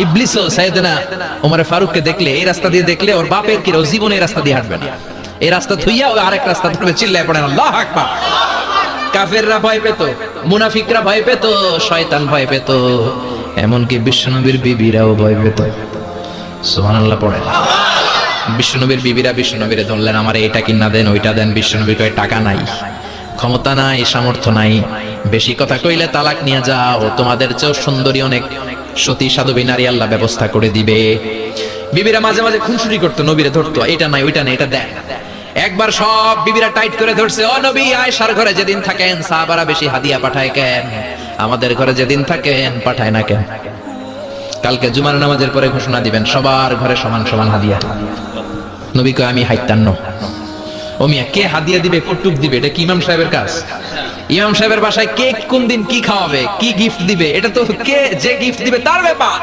ইবলিসও সাইয়েদনা ওমর ফারুককে দেখলে, এই রাস্তা দিয়ে দেখলে ওর বাপের কি জীবনে এই রাস্তা দিয়ে হাঁটবে না, এই রাস্তা থুইয়া ও আরেক রাস্তা ধরে চিল্লায় পড়েন আল্লাহু আকবার। কাফেররা ভয় পেত, মুনাফিকরা ভয় পেত, শয়তান ভয় পেত, এমনকি বিশ্বনবীর বিবিরাও ভয় পেত। সুবহানাল্লাহ পড়ে। বিশ্বনবীর বিবিরা বিশ্বনবীরে ধরলেন, আমার এইটা কিনা দেন, ওইটা দেন। বিশ্বনবী কয় টাকা নাই, ক্ষমতা নাই, সামর্থ্য নাই, বেশি কথা কইলে তালাক নিয়ে যাও, তোমাদের চেয়েও সুন্দরী অনেক সতী সাধবী নারী আল্লাহ ব্যবস্থা করে দিবে। বিবিরা মাঝে মাঝে খুনসুটি করতো, নবীরে ধরতো, এটা নাই ওইটা নাই, এটা দেন। একবার সব বিবিরা টাইট করে ধরছে, ও নবী, আয়েশার ঘরে যেদিন থাকেন সাহাবারা বেশি হাদিয়া পাঠায় কেন, আমাদের ঘরে যেদিন থাকেন পাঠায় না কেন? কালকে জুমার নামাজের পরে ঘোষণা দিবেন সবার ঘরে সমান সমান হাদিয়া। নবী কয় আমি হাইতান্ন। ও মিয়া, কে হাদিয়া দিবে, কটুক দিবে, এটা কি ইমাম সাহেবের কাজ? ইমাম সাহেবের বাসায় কে কোন দিন কি খাওয়াবে, কি গিফট দিবে, এটা তো কে যে গিফট দিবে তার ব্যাপার।